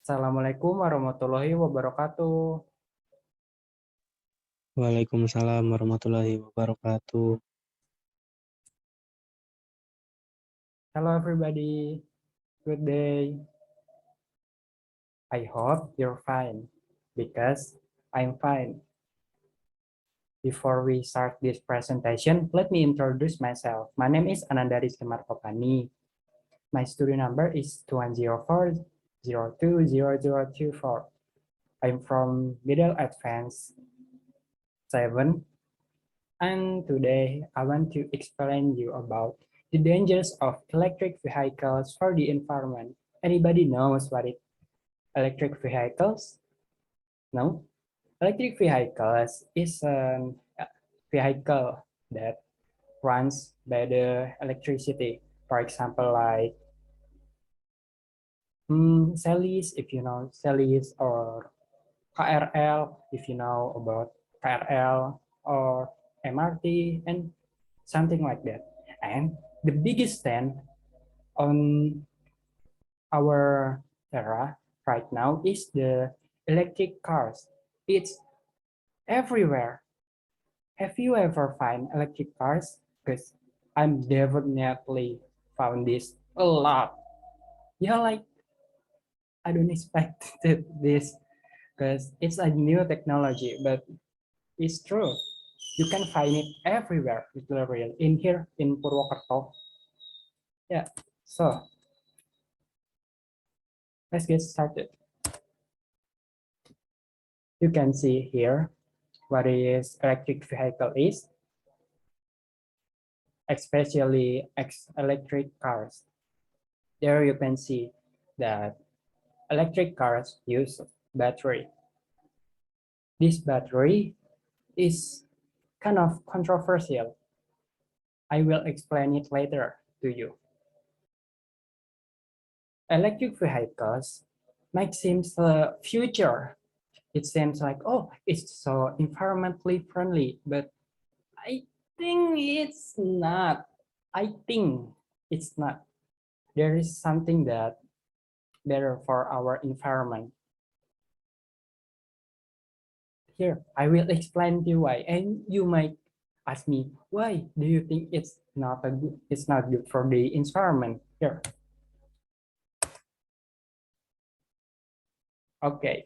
Assalamualaikum warahmatullahi wabarakatuh. Waalaikumsalam warahmatullahi wabarakatuh. Hello everybody, good day. I hope you're fine because I'm fine. Before we start this presentation, let me introduce myself. My name is Ananda Rizki Martopani. My student number is 2104020024. I'm from Middle Advanced 7, and today I want to explain you about the dangers of electric vehicles for the environment. Anybody knows what it electric vehicles? No? Electric vehicles is a vehicle that runs by the electricity. For example, like Celis, if you know Celis, or KRL, if you know about KRL, or MRT, and something like that. And the biggest trend on our era right now is the electric cars. It's everywhere. Have you ever find electric cars? Because I'm definitely found this a lot. Yeah, like I don't expect this because it's a new technology, but it's true. You can find it everywhere, literally in here in Purwokerto. Yeah, so let's get started. You can see here what is electric vehicle is, especially electric cars. There you can see that electric cars use battery. This battery is kind of controversial. I will explain it later to you. Electric vehicles might seem the future. It seems like, oh, it's so environmentally friendly, but I think it's not. I think it's not. There is something that better for our environment. Here, I will explain to you why. And you might ask me, why do you think it's not good for the environment? Here. Okay.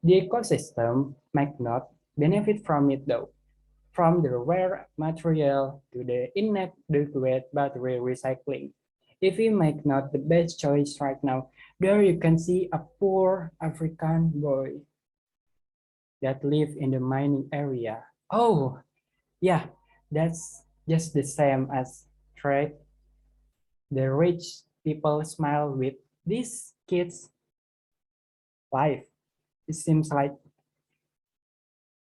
The ecosystem might not benefit from it though. From the rare material to the inadequate battery recycling. If we make not the best choice right now, there you can see a poor African boy that live in the mining area. Oh, yeah, that's just the same as trade. The rich people smile with this kid's life. It seems like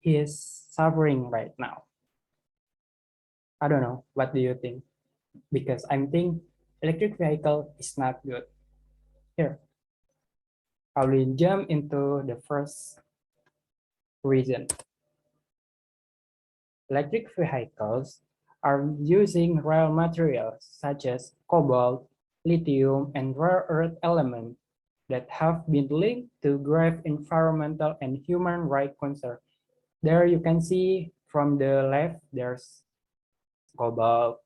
he is suffering right now. I don't know. What do you think? Because I'm thinking electric vehicle is not good. Here, I will jump into the first reason. Electric vehicles are using rare materials such as cobalt, lithium, and rare earth elements that have been linked to grave environmental and human rights concerns. There you can see from the left, there's cobalt.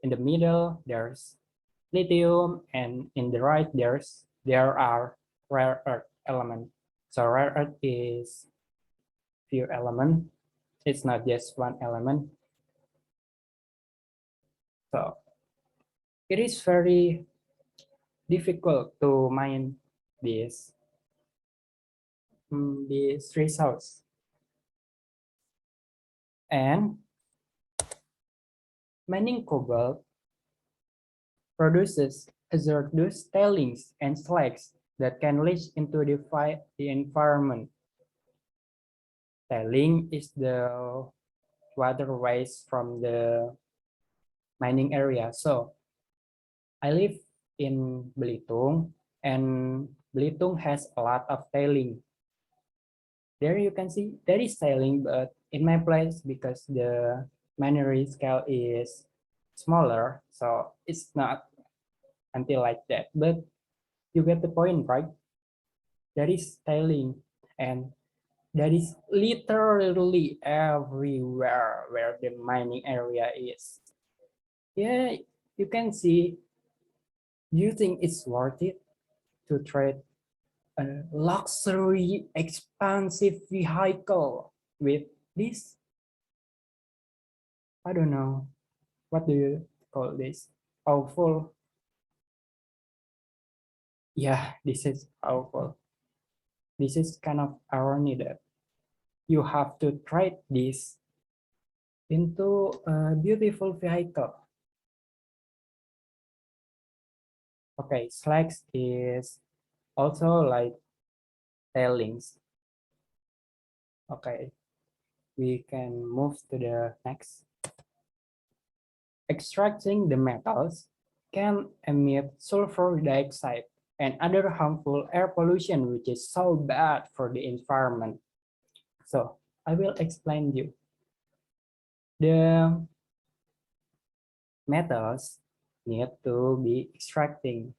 In the middle, there's lithium, and in the right, there are rare earth elements. So rare earth is few elements. It's not just one element. So it is very difficult to mine these results. And mining cobalt produces hazardous tailings and slags that can leach into the environment. Tailing is the water waste from the mining area. So I live in Belitung, and Belitung has a lot of tailing. There you can see there is tailing, but in my place, because the minery scale is smaller, so it's not until like that. But you get the point, right? that is tailing, and that is literally everywhere where the mining area is. Yeah, you can see. You think it's worth it to trade a luxury, expensive vehicle with this? I don't know. What do you call this? Awful. Yeah, this is awful. This is kind of irony that you have to trade this into a beautiful vehicle. Okay, slacks is also like tailings. Okay, we can move to the next. Extracting the metals can emit sulfur dioxide and other harmful air pollution, which is so bad for the environment. So I will explain you. The metals need to be extracting,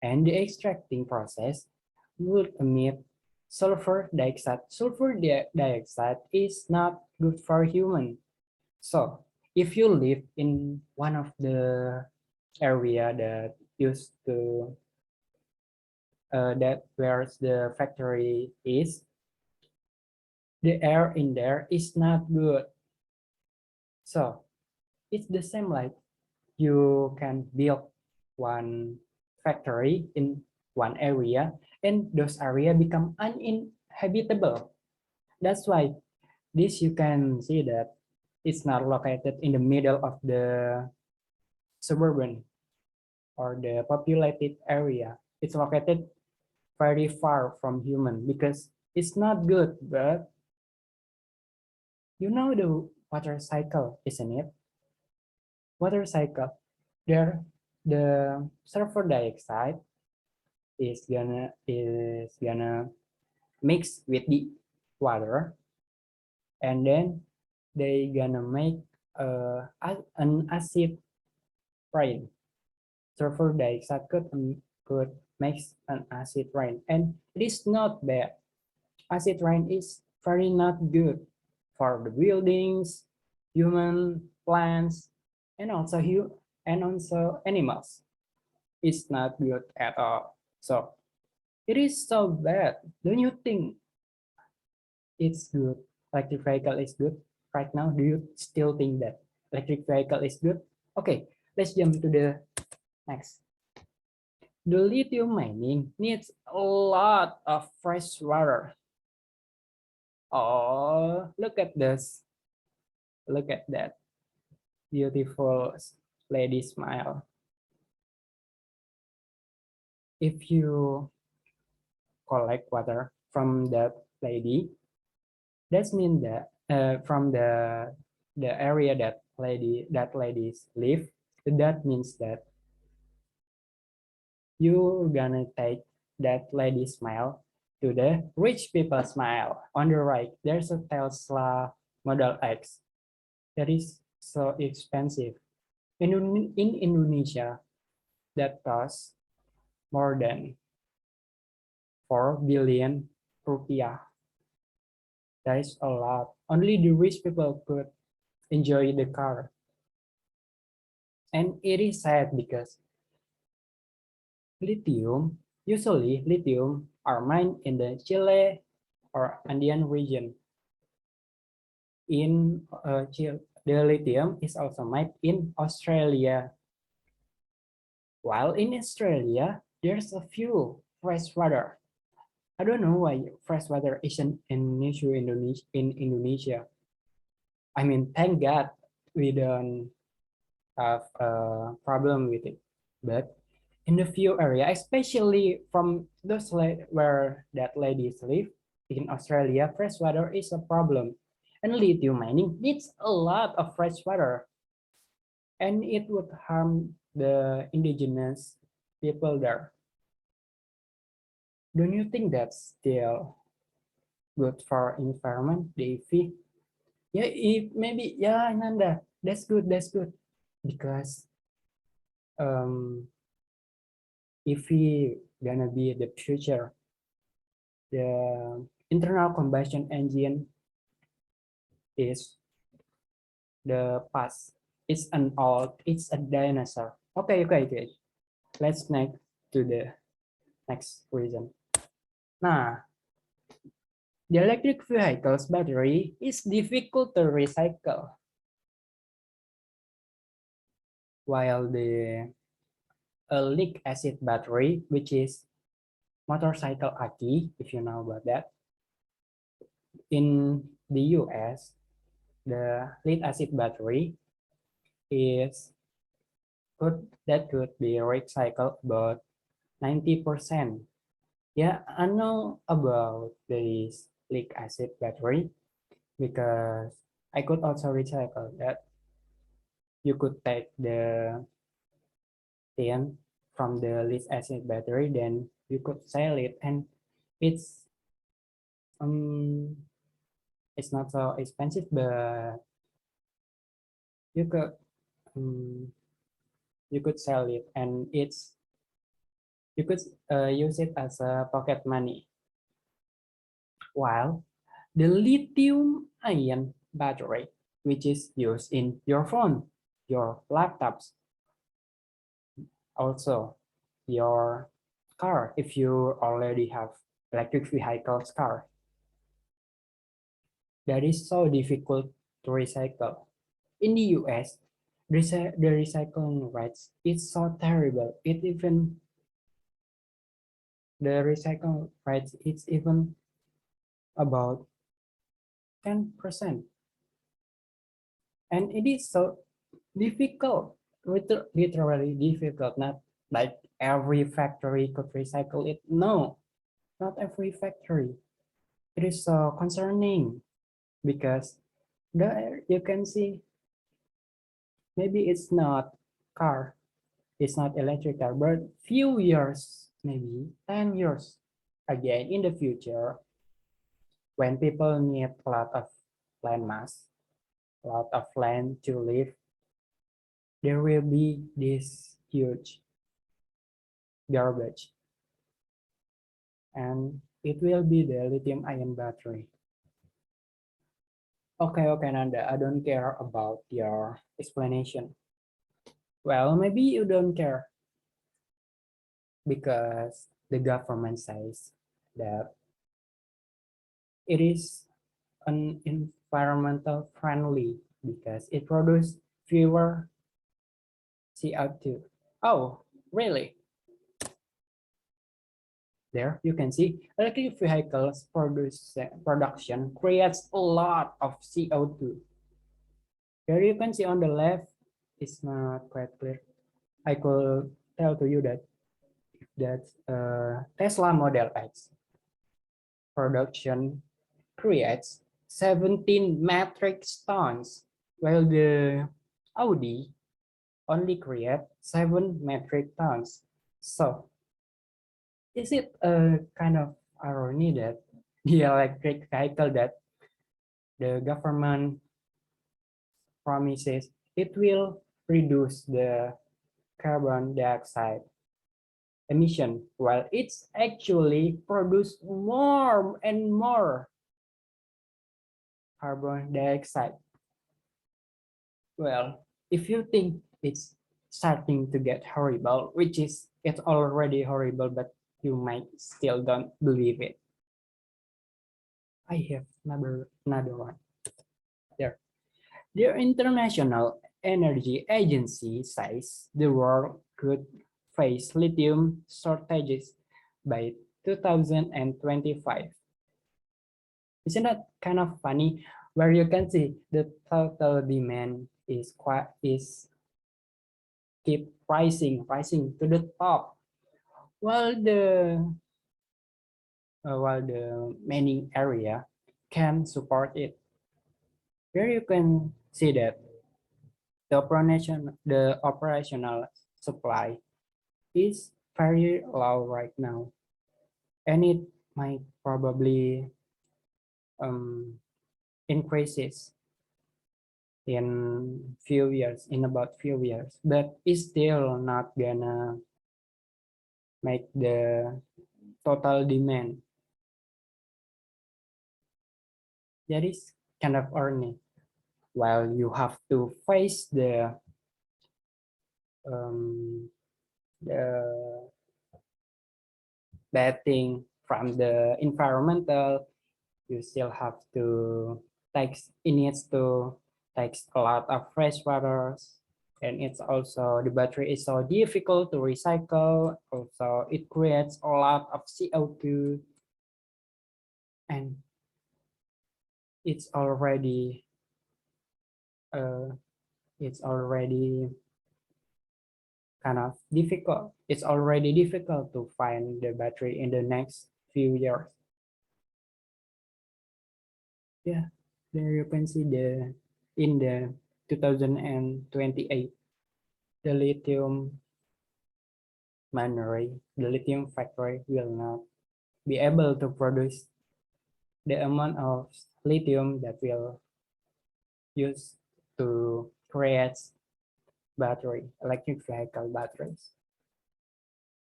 and the extracting process would emit sulfur dioxide. Sulfur dioxide is not good for human. So if you live in one of the area that used to that where the factory is, the air in there is not good. So it's the same like you can build one factory in one area and those area become uninhabitable. That's why this you can see that it's not located in the middle of the suburban or the populated area. It's located very far from human because it's not good. But you know the water cycle, isn't it? Water cycle. There, the sulfur dioxide is gonna mix with the water, and then they gonna make an acid rain. Sulfur dioxide could makes an acid rain, and it is not bad. Acid rain is very not good for the buildings, human, plants, and also animals. It's not good at all. So it is so bad. Don't you think it's good? Electric vehicle is good right now. Do you still think that electric vehicle is good? Okay, let's jump to the next. The lithium mining needs a lot of fresh water. Oh, look at this. Look at that beautiful lady smile. If you collect water from that lady, that means that from the area that ladies live, that means that you're gonna take that lady smile to the rich people smile. On the right, there's a Tesla Model X that is so expensive. In Indonesia, that costs more than 4 billion rupiah. That is a lot. Only the rich people could enjoy the car. And it is sad because usually lithium are mined in the Chile or Andean region. In Chile, the lithium is also mined in Australia. While in Australia, there's a few fresh water. I don't know why fresh water isn't an issue in Indonesia. I mean, thank God we don't have a problem with it. But in the few area, especially from those where that ladies live in Australia, fresh water is a problem. And lithium mining needs a lot of fresh water. And it would harm the indigenous people there. Don't you think that's still good for environment, the EV? Yeah, if maybe, yeah, Nanda, that's good, that's good. Because if we gonna be the future, The internal combustion engine is the past. It's a dinosaur. Okay. Let's next to the next reason. Nah, the electric vehicle's battery is difficult to recycle, while the lead acid battery, which is motorcycle aki, if you know about that, in the US, the lead acid battery is could be recycled about 90%. Yeah, I know about this lead acid battery because I could also recycle that. You could take the tin from the lead acid battery, then you could sell it, and it's um it's not so expensive, but you could um, you could sell it, and you could use it as a pocket money. While the lithium ion battery, which is used in your phone, your laptops, also your car, if you already have electric vehicles car, that is so difficult to recycle. In the US, the recycling rates is so terrible. The recycling rates it's even about 10%. And it is so difficult, literally difficult. Not like every factory could recycle it. No, not every factory. It is so concerning because you can see maybe it's not car, it's not electric car, but few years, maybe 10 years again in the future, when people need a lot of land mass, a lot of land to live, there will be this huge garbage, and it will be the lithium ion battery. Okay, Nanda, I don't care about your explanation. Well, maybe you don't care because the government says that it is an environmental friendly because it produces fewer CO2. Oh, really? There you can see electric vehicles production creates a lot of CO2. There you can see on the left, it's not quite clear. I could tell to you that Tesla Model X production creates 17 metric tons, while the Audi only create 7 metric tons. So is it a kind of irony that the electric vehicle that the government promises it will reduce the carbon dioxide emission while it's actually produce more and more carbon dioxide? Well, if you think it's starting to get horrible, which is it's already horrible, but you might still don't believe it. I have another one. There. The International Energy Agency says the world could face lithium shortages by 2025. Isn't that kind of funny? Where you can see the total demand is keep rising to the top, while the mining area can support it. Here you can see that the operational supply is very low right now, and it might probably um, increases in about few years, but it's still not gonna make the total demand That is kind of earning, while you have to face um, the bad thing from the environmental. You still have to take, it needs to take a lot of fresh waters, and it's also, the battery is so difficult to recycle. Also, it creates a lot of CO2, and it's already uh, it's already kind of difficult. It's already difficult to find the battery in the next few years. Yeah, there you can see the in the 2028, the lithium minery, the lithium factory will not be able to produce the amount of lithium that will use to create battery, electric vehicle batteries.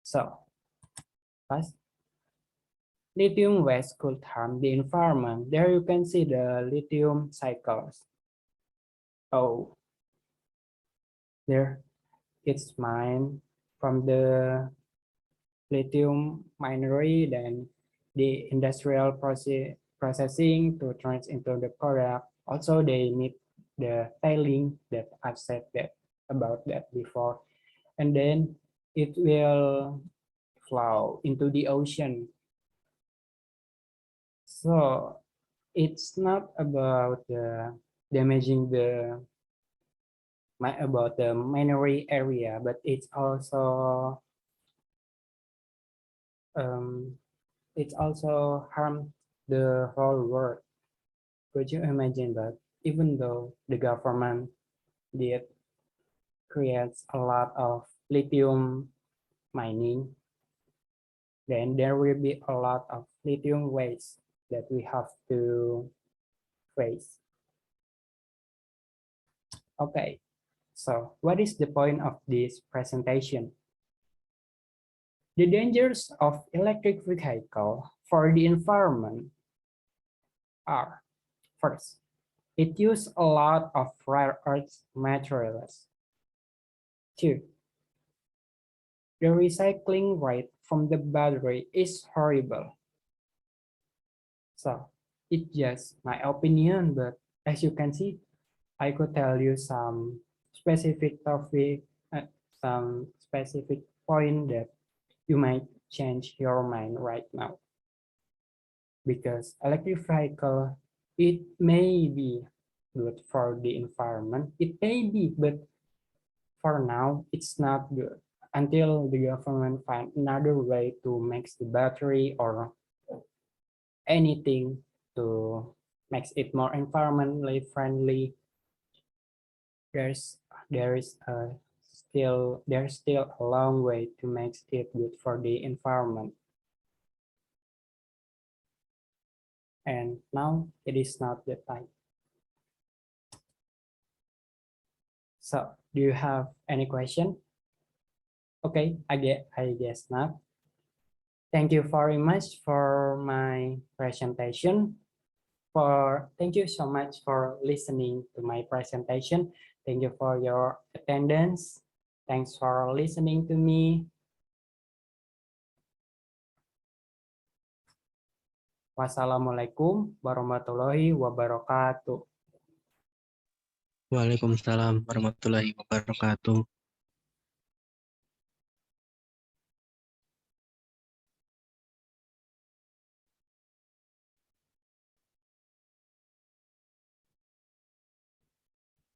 So, first, lithium waste could harm the environment. There you can see the lithium cycles. Oh, there it's mined from the lithium minery, then the industrial processing to turn it into the product. Also, they need the tailing that I've said that about that before, and then it will flow into the ocean. So it's not about the damaging about the minery area, but um, it's also harm the whole world. Could you imagine that? Even though the government did create a lot of lithium mining, then there will be a lot of lithium waste that we have to face. Okay, so what is the point of this presentation? The dangers of electric vehicle for the environment are: first, it uses a lot of rare earth materials. Two, the recycling rate from the battery is horrible. So it's just my opinion, but as you can see, I could tell you some specific topic, some specific point that you might change your mind right now. Because electric vehicle, it may be good for the environment. It may be, but for now, it's not good until the government find another way to make the battery or anything to make it more environmentally friendly. There's there is a there's still a long way to make it good for the environment. And now it is not the time. So do you have any question? Okay, I guess not. Thank you very much for my presentation. Thank you so much for listening to my presentation. Thank you for your attendance. Thanks for listening to me. Wassalamualaikum warahmatullahi wabarakatuh. Waalaikumsalam warahmatullahi wabarakatuh.